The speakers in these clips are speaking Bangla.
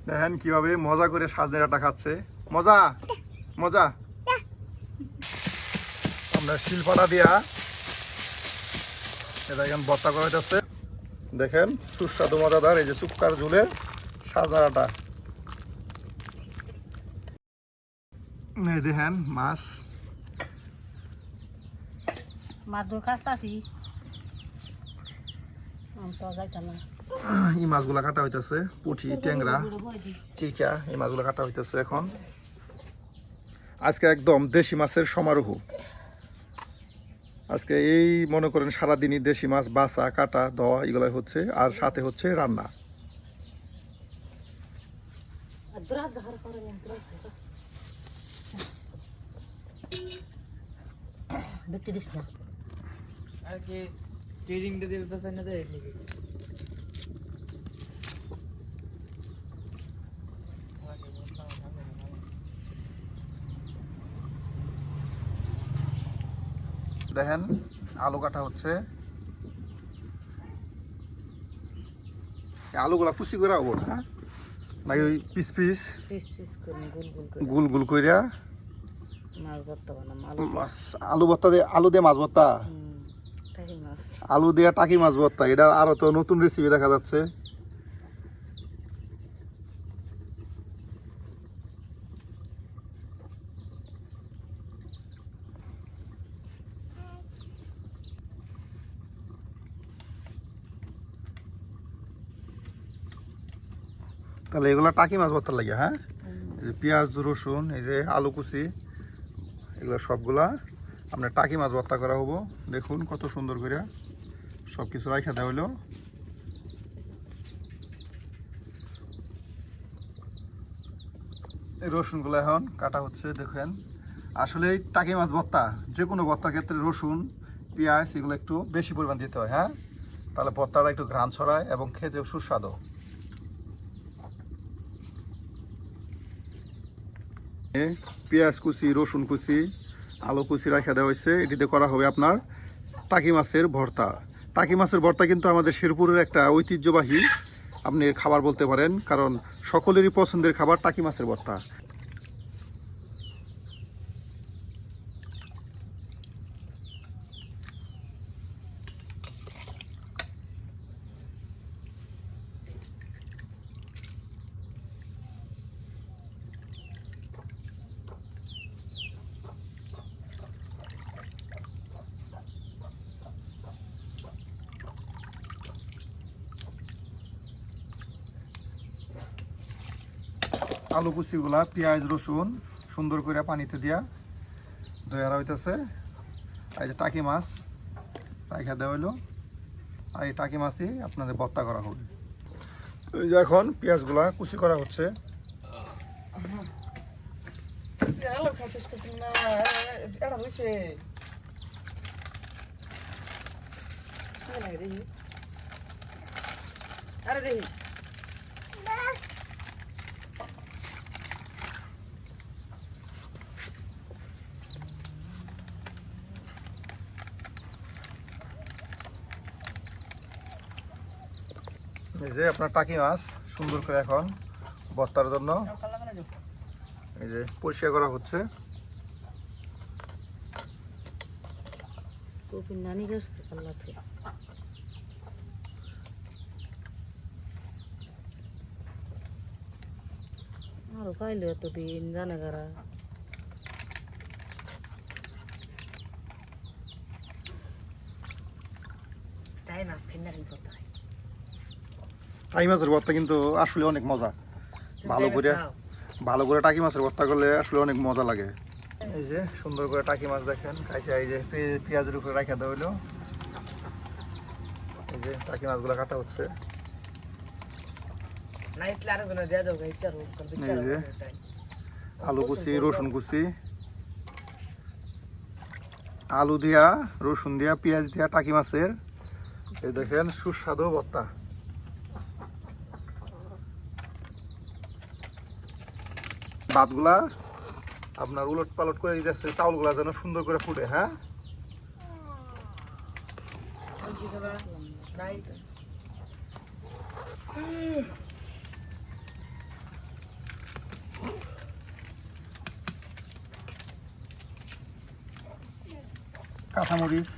দেখেন কিভাবে মজা করে সাজনে ডাঁটা খাচ্ছে। মজা মজা। আমরা শিলপাটা দিয়া এটা এখন ভর্তা করা যাচ্ছে। দেখেন সুস্বাদু মজাদার এই যে শুক্কার ঝুলের সাজনে ডাঁটা। এই দেখেন মাছ এই মাছগুলা কাটা হইতেছে, পুঁটি ট্যাংরা চিরকা এই মাছগুলো কাটা হইতেছে এখন। আজকে একদম দেশি মাছের সমারোহ। আজকে এই মনে করেন সারাদিনই দেশি মাছ বাছা কাটা ধোয়া এগুলাই হচ্ছে, আর সাথে হচ্ছে রান্না। দেখেন আলু কাটা হচ্ছে, আলুগুলা কুচি করে হবো না নাকি ওই পিস পিস গুল গুল কইরা মাছ আলু ভর্তা দিয়ে, আলু দিয়ে মাছ ভর্তা, আলু দিয়ে টাকি মাছ ভর্তা, এটা আরো তো নতুন রেসিপি দেখা যাচ্ছে। তাহলে এগুলো টাকি মাছ ভর্তার লাগে। হ্যাঁ, এই যে পেঁয়াজ রসুন এই যে আলু কুচি এগুলো সবগুলা আপনার টাকি মাছ ভর্তা করা হবো। দেখুন কত সুন্দর করে সব কিছু রাখা দেওয়া হলো। এই রসুনগুলো এখন কাটা হচ্ছে। দেখেন আসলে টাকি মাছ ভর্তা যে কোনো ভর্তার ক্ষেত্রে রসুন পেঁয়াজ এগুলো একটু বেশি পরিমাণ দিতে হয়। হ্যাঁ, তাহলে ভর্তাটা একটু ঘ্রাণ ছড়ায় এবং খেতেও সুস্বাদু। পেঁয়াজ কুচি রসুন কুচি আলু কুচি রাখা দেওয়া হয়েছে, এটিতে করা হবে আপনার টাকি মাছের ভর্তা। টাকি মাছের ভর্তা কিন্তু আমাদের শেরপুরের একটা ঐতিহ্যবাহী আপনি খাবার বলতে পারেন, কারণ সকলেরই পছন্দের খাবার টাকি মাছের ভর্তা। আলু কুচিগুলা পেঁয়াজ রসুন সুন্দর করে পানিতে দিয়া দয়ারা হইতেছে। এই যে টাকি মাছ রাখা দেওয়া হইলো, আর এই টাকি মাছই আপনাদের ভর্তা করা হবে। এই যে এখন পেঁয়াজগুলা কুচি করা হচ্ছে। এই যে আপনার টাকি মাছ সুন্দর করে এখন ভর্তার জন্য এই যে পরিষ্কার করা হচ্ছে। আরো খাইলে এতদিন জানে কারা টাইম আজ কিনা করতে হয়। টাকি মাছের ভর্তা কিন্তু আসলে অনেক মজা। ভালো করে টাকি মাছের ভর্তা করলে আসলে অনেক মজা লাগে। এই যে সুন্দর করে টাকি মাছ দেখেন কাইটা এই যে পেঁয়াজের উপরে রাখা দেওয়া হইলো। এই যে টাকি মাছগুলো কাটা হচ্ছে। এই যে আলু কুচি রসুন কুচি আলু দিয়া রসুন দিয়া পেঁয়াজ দিয়া টাকি মাছের এই দেখেন সুস্বাদু ভর্তা। ভাতগুলা আপনার উলট পালট করে দিতেছে, চাউলগুলা যেন সুন্দর করে ফুটে। হ্যাঁ, কাঁচামরিচ,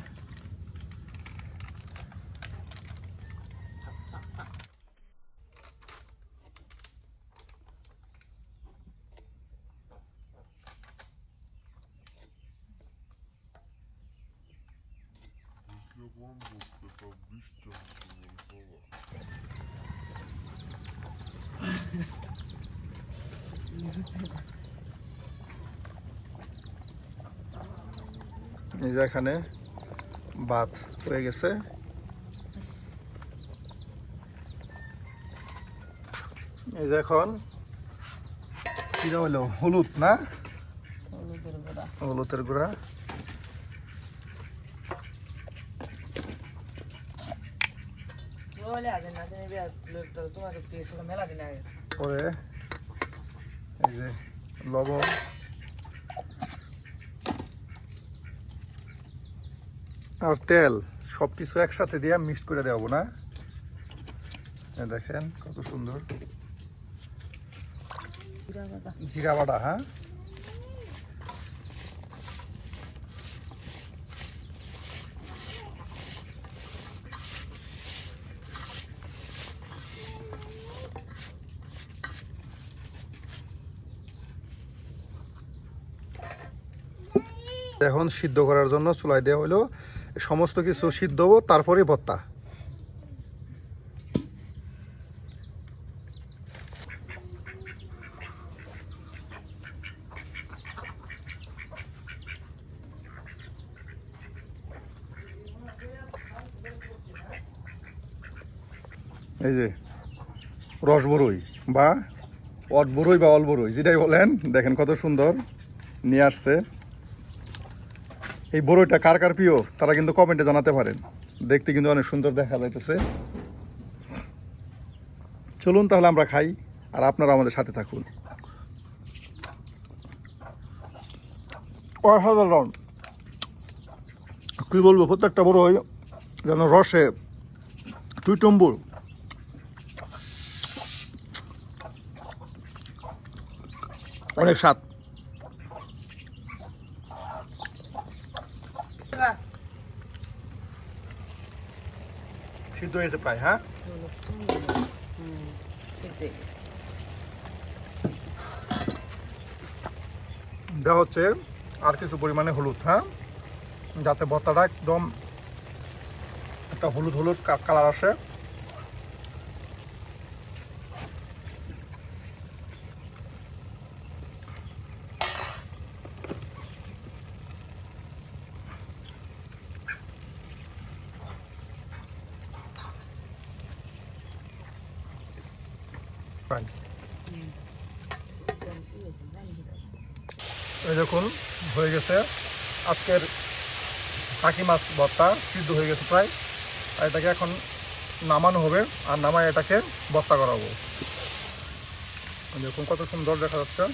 এই যে এখানে ভাত হয়ে গেছে। এই যে এখন কি হলো, হলুদ না, হলুদের গুঁড়া। পরে এই যে লবণ, আর তেল সবকিছু একসাথে দিয়ে মিক্সড করে দেবো না। দেখেন কত সুন্দর জিরা বাটা। হ্যাঁ, এখন সিদ্ধ করার জন্য চুলায় দেওয়া হলো। সমস্ত কিছু সিদ্ধ হবো, তারপরে ভর্তা। এই যে রস বরই বা অট বরই বা অল বরই যেটাই বলেন, দেখেন কত সুন্দর নিয়ে আসছে। এই বরইটা কার কার প্রিয় তারা কিন্তু কমেন্টে জানাতে পারেন। দেখতে কিন্তু অনেক সুন্দর দেখা যাইতেছে। চলুন তাহলে আমরা খাই, আর আপনারা আমাদের সাথে থাকুন। অসাধারণ, কি বলবো, প্রত্যেকটা বরই যেন রসে টুইটম্বুর। অনেক স্বাদ। সিদ্ধ হয়েছে প্রায়। হ্যাঁ, দেওয়া হচ্ছে আর কিছু পরিমাণে হলুদ। হ্যাঁ, যাতে ভর্তাটা একদম একটা হলুদ হলুদ কালার আসে। এই দেখুন হয়ে গেছে আজকের টাকি মাছ ভর্তা, সিদ্ধ হয়ে গেছে প্রায়। আর এটাকে এখন নামানো হবে, আর নামায় এটাকে ভর্তা করাবো। দেখুন কত সুন্দর দেখা যাচ্ছে।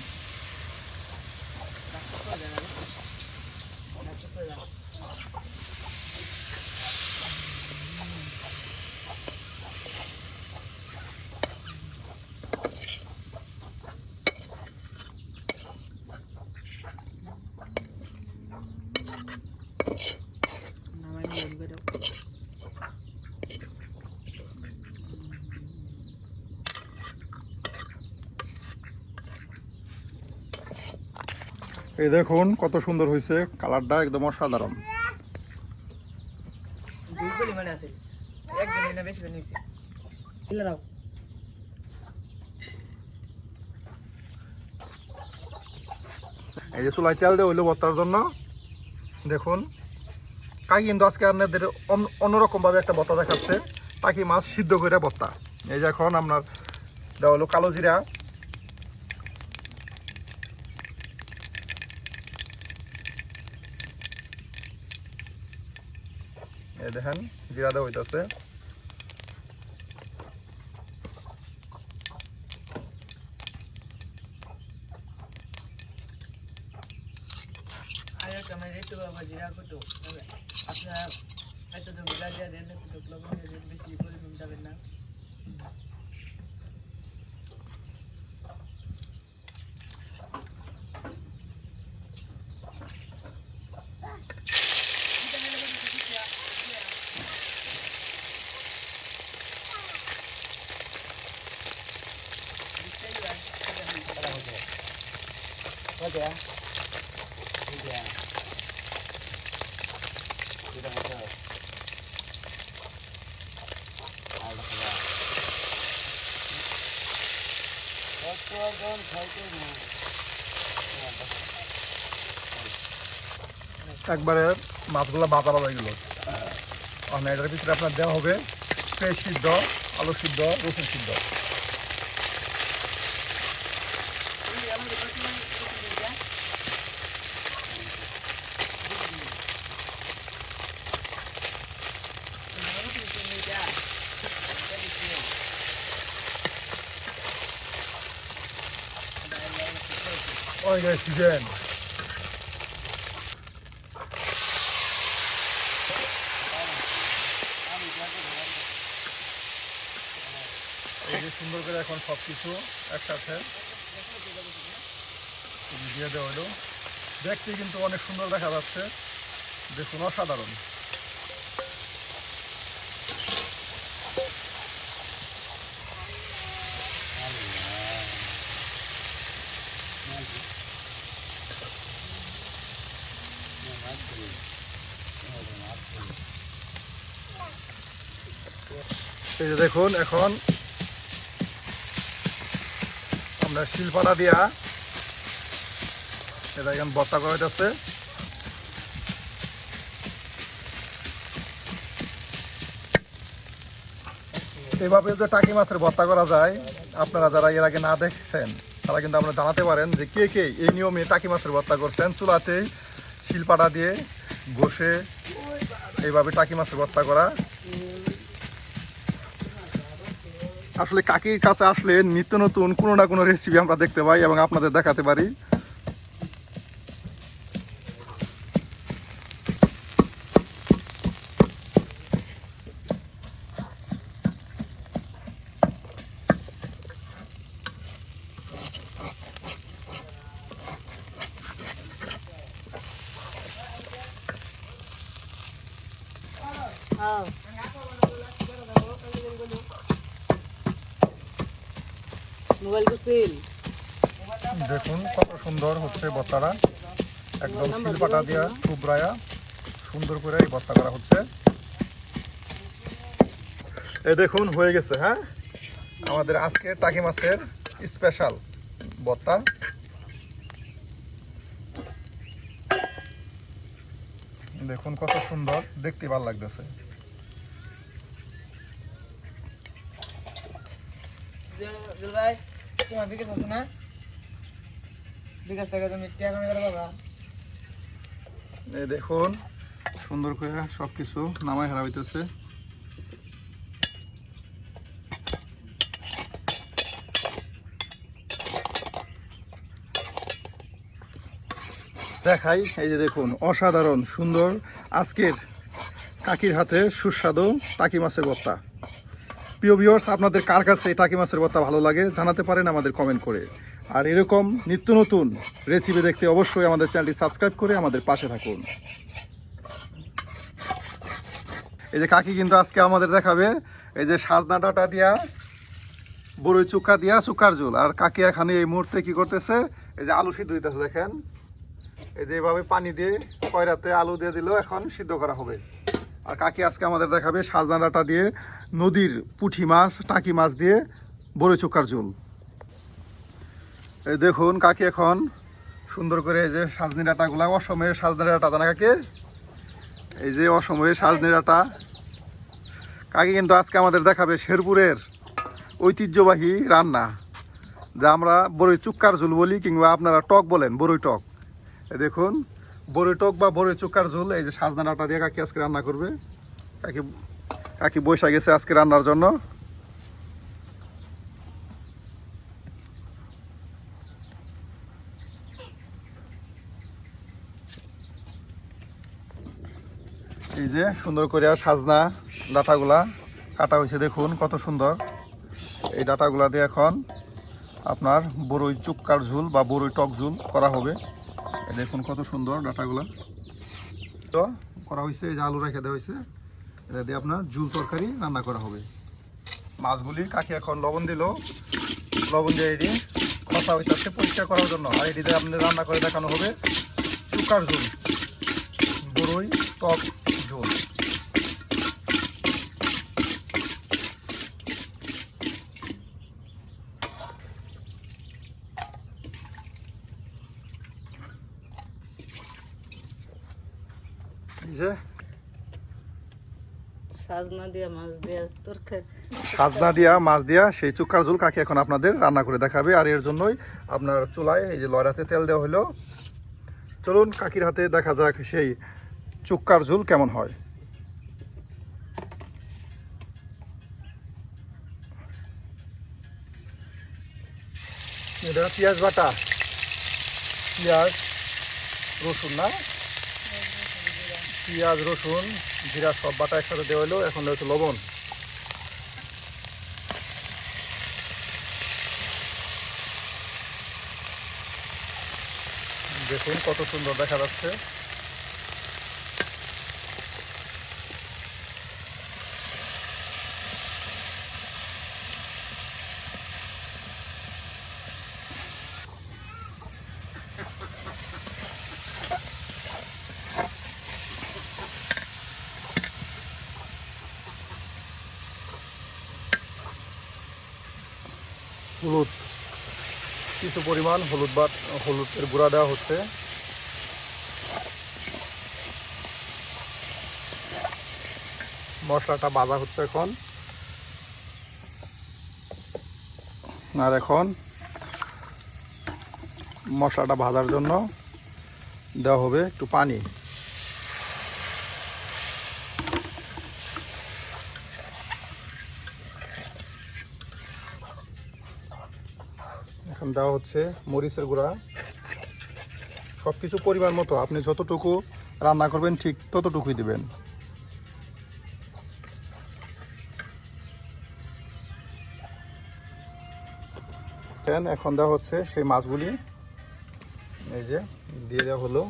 এই দেখুন কত সুন্দর হয়েছে, কালারটা একদম অসাধারণ। এই যে চুলায় তেল দিয়ে হইলো ভর্তার জন্য। দেখুন কাকি কিন্তু আজকে আপনাদের অন্যরকমভাবে একটা ভর্তা দেখাচ্ছে, টাকি মাছ সিদ্ধ করে ভর্তা। এই যে এখন আপনার দেওয়া হলো কালো জিরা, এই দেখেন জিরা দেওয়া হইতেছে। একবারে মাছগুলো বাঁচানো হয়ে গেল। এটার ভিতরে আপনার দেওয়া হবে পেঁয়াজ সিদ্ধ, আলু সিদ্ধ, রসুন সিদ্ধ। চিকেন সুন্দর করে এখন সবকিছু একসাথে দিয়ে দেওয়া হলো। দেখতে কিন্তু অনেক সুন্দর দেখা যাচ্ছে, দেখুন অসাধারণ। এই যে দেখুন এখন আমরা শিলপাটা দিয়া এটা এখন ভর্তা করা যাচ্ছে। এইভাবে যে টাকি মাছের ভর্তা করা যায়, আপনারা যারা এর আগে না দেখছেন তারা কিন্তু আপনারা জানাতে পারেন যে কে কে এই নিয়মে টাকি মাছের ভর্তা করছেন। চুলাতেই শিলপাটা দিয়ে বসে এইভাবে টাকি মাছের ভর্তা করা। আসলে কাকির কাছে আসলে নিত্য নতুন কোনো না কোনো রেসিপি আমরা দেখতে পাই এবং আপনাদের দেখাতে পারি। মোবাইল করছিল দেখুন কত সুন্দর হচ্ছে ভর্তাটা, একদম শিলপাটা দিয়া টুবরায়া সুন্দর করে এই ভর্তা করা হচ্ছে। এই দেখুন হয়ে গেছে। হ্যাঁ, আমাদের আজকে টাকি মাছের স্পেশাল ভর্তা। দেখুন কত সুন্দর, দেখতে ভালো লাগতেছে। ভাই তোমার বিকাশ আছে না? বিকাশ টাকা তুমি টাকা করে বাবা। এই দেখুন সুন্দর করে সবকিছু নামাই হারা হইতেছে। দেখাই, এই যে দেখুন অসাধারণ সুন্দর আজকের কাকির হাতে সুস্বাদু টাকি মাছের ভর্তা। প্রিয় ভিউয়ার্স, আপনাদের কার কাছে এই টাকি মাছের ভর্তা ভালো লাগে জানাতে পারেন আমাদের কমেন্ট করে। আর এরকম নিত্য নতুন রেসিপি দেখতে অবশ্যই আমাদের চ্যানেলটি সাবস্ক্রাইব করে আমাদের পাশে থাকুন। এই যে কাকি কিন্তু আজকে আমাদের দেখাবে এই যে সাজনা ডাঁটা দিয়া বড়ই চুক্কা দিয়া চুক্কার ঝোল। আর কাকি এখানে এই মুহূর্তে কি করতেছে, এই যে আলু সিদ্ধ দিতেছে। দেখেন এই যে এইভাবে পানি দিয়ে কয়রাতে আলু দিয়ে দিলেও এখন সিদ্ধ করা হবে। আর কাকি আজকে আমাদের দেখাবে সাজনা ডাঁটা দিয়ে নদীর পুঁটি মাছ, টাকি মাছ দিয়ে বড়ই চুক্কার ঝোল। এই দেখুন কাকি এখন সুন্দর করে এই যে সাজনি ডাঁটাগুলা, অসময়ে সাজনি ডাঁটা জানা কাকি, এই যে অসময়ে সাজনি ডাঁটা। কাকি কিন্তু আজকে আমাদের দেখাবে শেরপুরের ঐতিহ্যবাহী রান্না, যা আমরা বড়ই চুক্কার ঝোল বলি, কিংবা আপনারা টক বলেন, বড়ই টক। এই দেখুন বড়ই টক বা বড়ই চুক্কার ঝোল, এই যে সাজনা ডাঁটা দিয়ে কাকি আজকে রান্না করবে। কাকি বসে গেছে আজকে রান্নার জন্য। এই যে সুন্দর করে সাজনা ডাঁটাগুলা কাটা হয়েছে, দেখুন কত সুন্দর। এই ডাঁটাগুলা দিয়ে এখন আপনার বড়ই চুক্কার ঝোল বা বড়ই টক ঝোল করা হবে। দেখুন কত সুন্দর ডাঁটাগুলা তো করা হয়েছে। এই যে আলু রেখে দেওয়া হয়েছে, এটা দিয়ে আপনার ঝোল তরকারি রান্না করা হবে। মাছগুলি কাকি এখন লবণ দিল, লবণ দিয়ে এটি খসা হইতেছে পরিষ্কার করার জন্য। আর এটিতে আপনাদের রান্না করে দেখানো হবে চুকার ঝোল, বড়ই টক ঝোল। এই যে সাজনা দিয়া মাছ দিয়া তরকারি, সাজনা দিয়া মাছ দিয়া সেই চুক্কার ঝোল কাকি এখন আপনাদের রান্না করে দেখাবে। আর এর জন্যই আপনার চুলায় এই যে লয়রাতে তেল দেওয়া হলো। চলুন কাকির হাতে দেখা যাক সেই চুক্কার ঝোল কেমন হয়। এটা পেঁয়াজ বাটা, পেঁয়াজ রসুন না, পেঁয়াজ রসুন জিরা সব বাটা একসাথে দেওয়া হলো। এখন দেওয়া হচ্ছে লবণ। দেখুন কত সুন্দর দেখা যাচ্ছে। হলুদ, কিছু পরিমাণ হলুদের গুঁড়া দেওয়া হচ্ছে। মশলাটা ভাজা হচ্ছে এখন। আর এখন মশলাটা ভাজার জন্য দেওয়া হবে একটু পানি। এখন দেওয়া হচ্ছে মরিচের গুঁড়া। সব কিছু পরিমাণ মতো, আপনি যতটুকু রান্না করবেন ঠিক ততটুকুই দিবেন। এখন দেওয়া হচ্ছে সেই মাছগুলি, এই যে দিয়ে দেওয়া হলো।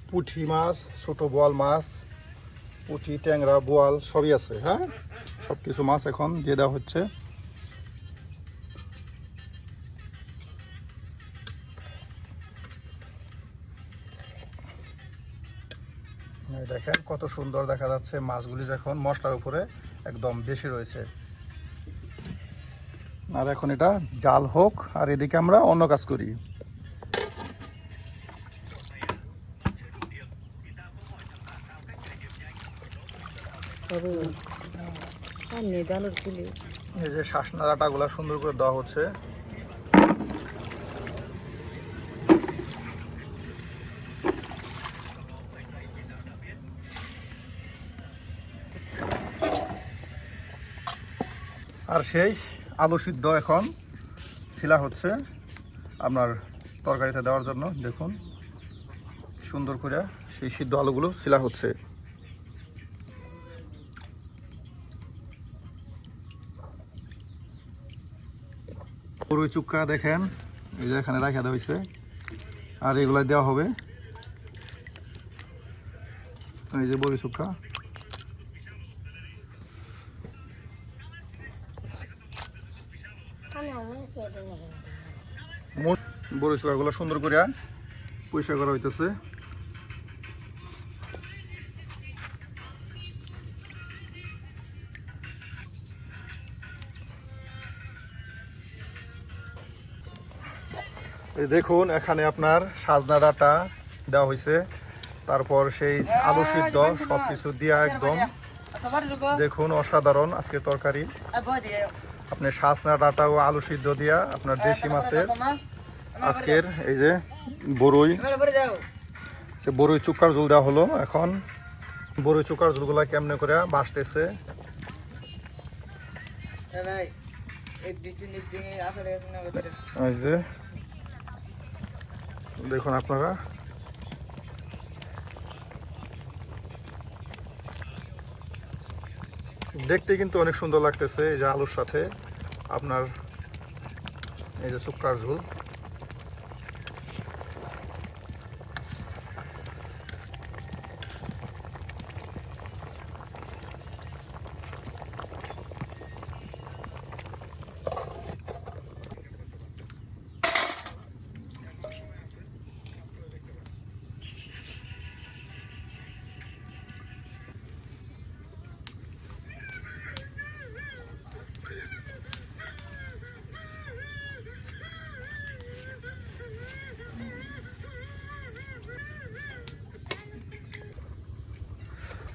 পুঁটি মাছ, ছোট বোয়াল মাছ, পুঁটি, ট্যাংরা, বোয়াল সবই আছে। হ্যাঁ, সব কিছু মাছ এখন দিয়ে দেওয়া হচ্ছে। দেখেন কত সুন্দর দেখা যাচ্ছে মাছগুলি যখন মশলার উপরে একদম বেশি রয়েছে। আর এখন এটা জাল হোক, আর এদিকে আমরা অন্য কাজ করি। এই যে শাসনা ডাটাগুলা সুন্দর করে দেওয়া হচ্ছে। আর সেই আলু সিদ্ধ এখন ছিলা হচ্ছে আপনার তরকারিতে দেওয়ার জন্য। দেখুন সুন্দর করে সেই সিদ্ধ আলুগুলো ছিলা হচ্ছে। বড়ই চুক্কা দেখেন এই যে এখানে রাখা দেওয়া হয়েছে। আর এগুলা দেওয়া হবে, এই যে বড়ই চুক্কা। বড়ই চুক্কাগুলো সুন্দর করে পরিষ্কার করা হইতেছে। দেখুন এখানে আপনার সাজনা ডাঁটা দেওয়া হয়েছে, তারপর সেই আলু সিদ্ধ সবকিছু দিয়া একদম দেখুন অসাধারণ আজকে তরকারি। আপনি সাজনা ডাঁটা ও আলু সিদ্ধ দিয়া আপনার দেশি মাছের আজকের এই যে বড়ই চুক্কার ঝোল দেওয়া হলো। এখন বড়ই চুক্কার ঝোলগুলা কেমনে করে বাসতেছে। এই যে দেখুন আপনারা, দেখতে কিন্তু অনেক সুন্দর লাগতেছে। এই যে আলুর সাথে আপনার এই যে চুক্কার ঝোল।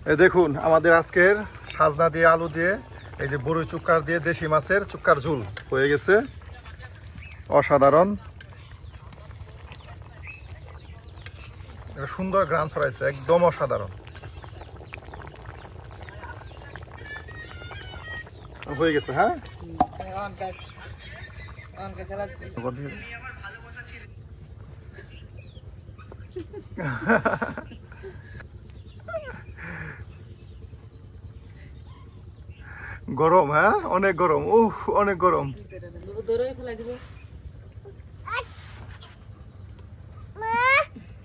এই দেখুন আমাদের আজকের সাজনা দিয়ে আলু দিয়ে এই যে বড়ই চুক্কার দিয়ে দেশি মাছের চুক্কার ঝোল হয়ে গেছে। অসাধারণ, একটা সুন্দর গ্রান ছড়াইছে, একদম অসাধারণ হয়ে গেছে। হ্যাঁ, খেলা গরম, হ্যাঁ অনেক গরম, উফ অনেক গরম। দৌড়ে ফেলাই দিব।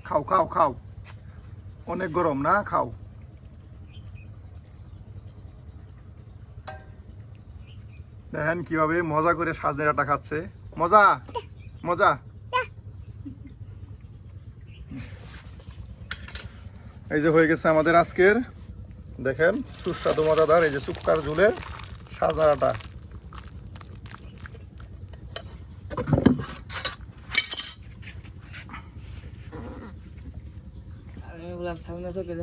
খাও খাও খাও, অনেক গরম না, খাও। দেখেন কিভাবে মজা করে সাজনাটা খাচ্ছে, মজা মজা। এই যে হয়ে গেছে আমাদের আজকের, দেখেন সুস্বাদু মজাদার এই যে চুক্কার ঝোলের সাজনাটা। আমি বললাম সামনে চোখে